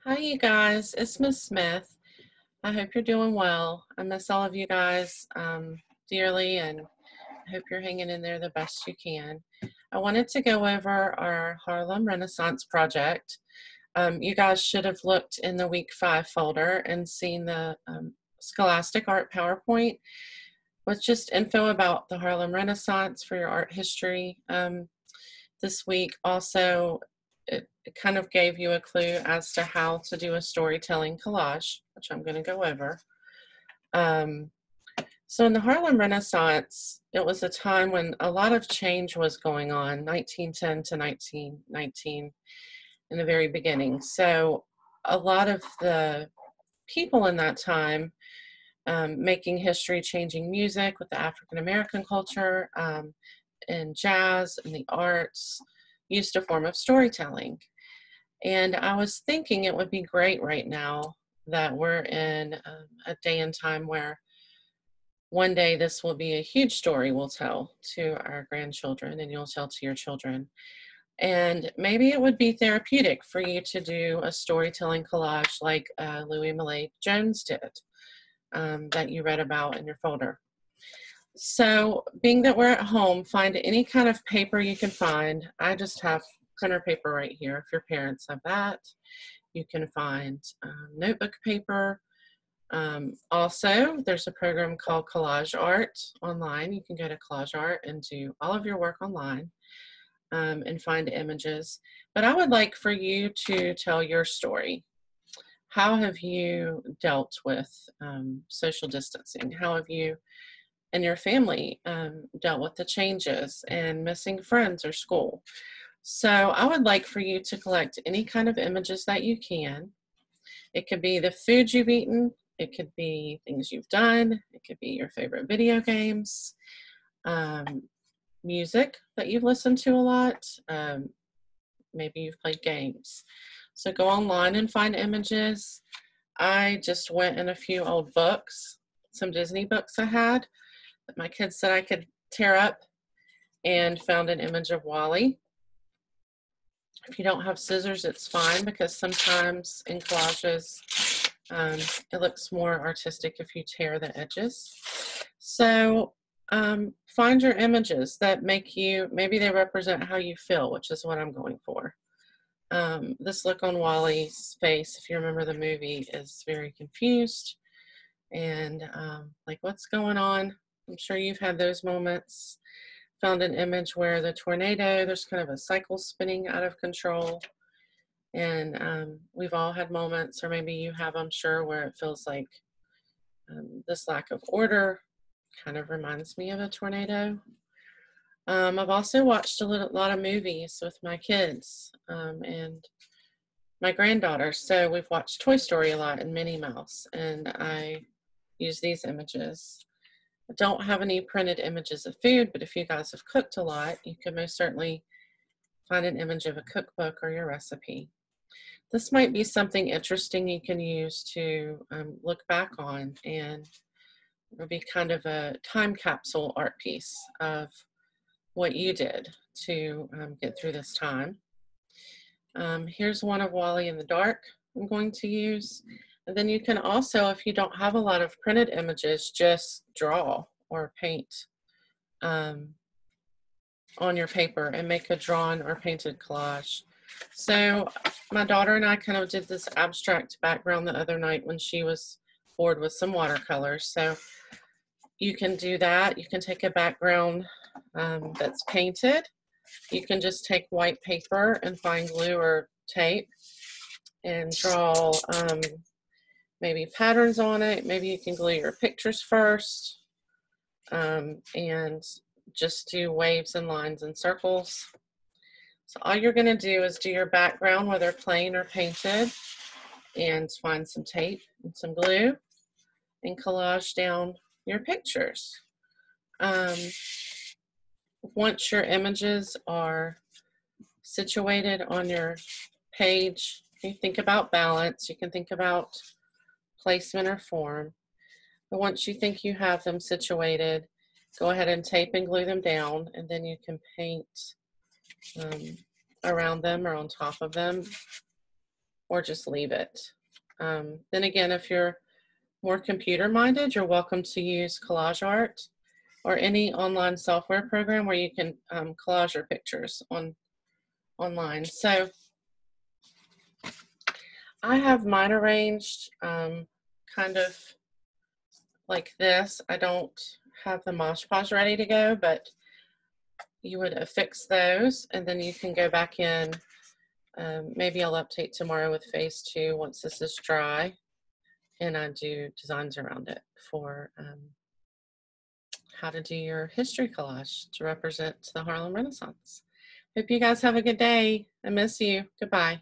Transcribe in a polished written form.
Hi, you guys. It's Miss Smith. I hope you're doing well. I miss all of you guys dearly, and I hope you're hanging in there the best you can. I wanted to go over our Harlem Renaissance project. You guys should have looked in the week 5 folder and seen the Scholastic Art PowerPoint with just info about the Harlem Renaissance for your art history. This week also, it kind of gave you a clue as to how to do a storytelling collage, which I'm going to go over. So in the Harlem Renaissance, it was a time when a lot of change was going on, 1910 to 1919 in the very beginning. So a lot of the people in that time making history, changing music with the African American culture and jazz and the arts used a form of storytelling. And I was thinking it would be great right now that we're in a day and time where one day this will be a huge story we'll tell to our grandchildren and you'll tell to your children. And maybe it would be therapeutic for you to do a storytelling collage like Louis Millay Jones did that you read about in your folder. So being that we're at home, find any kind of paper you can find. I just have printer paper right here. If your parents have that, you can find notebook paper. Also, there's a program called Collage Art online. You can go to Collage Art and do all of your work online and find images. But I would like for you to tell your story. How have you dealt with social distancing? How have you and your family dealt with the changes and missing friends or school? So I would like for you to collect any kind of images that you can. It could be the food you've eaten. It could be things you've done. It could be your favorite video games, music that you've listened to a lot. Maybe you've played games. So go online and find images. I just went in a few old books, some Disney books I had that my kids said I could tear up, and found an image of Wally. If you don't have scissors, it's fine, because sometimes in collages, it looks more artistic if you tear the edges. So find your images that make you, maybe they represent how you feel, which is what I'm going for. This look on Wally's face, if you remember the movie, is very confused and like, what's going on? I'm sure you've had those moments. Found an image where the tornado, there's kind of a cycle spinning out of control. And we've all had moments, or maybe you have, I'm sure, where it feels like this lack of order kind of reminds me of a tornado. I've also watched a lot of movies with my kids and my granddaughter. So we've watched Toy Story a lot and Minnie Mouse, and I use these images. I don't have any printed images of food, but if you guys have cooked a lot, you can most certainly find an image of a cookbook or your recipe. This might be something interesting you can use to look back on, and it'll be kind of a time capsule art piece of what you did to get through this time. Here's one of Wally in the dark I'm going to use. And then you can also, if you don't have a lot of printed images, just draw or paint on your paper and make a drawn or painted collage. So my daughter and I kind of did this abstract background the other night when she was bored with some watercolors. So you can do that. You can take a background that's painted. You can just take white paper and find glue or tape and draw maybe patterns on it. Maybe you can glue your pictures first and just do waves and lines and circles. So all you're going to do is do your background, whether plain or painted, and find some tape and some glue and collage down your pictures. Once your images are situated on your page, you think about balance, you can think about placement or form. But once you think you have them situated, go ahead and tape and glue them down, and then you can paint around them or on top of them. or just leave it. Then again, if you're more computer minded, you're welcome to use Collage Art or any online software program where you can collage your pictures online. So I have mine arranged kind of like this. I don't have the Mosh Podge ready to go, but you would affix those and then you can go back in. Maybe I'll update tomorrow with phase 2 once this is dry, and I do designs around it for how to do your history collage to represent the Harlem Renaissance. Hope you guys have a good day. I miss you. Goodbye.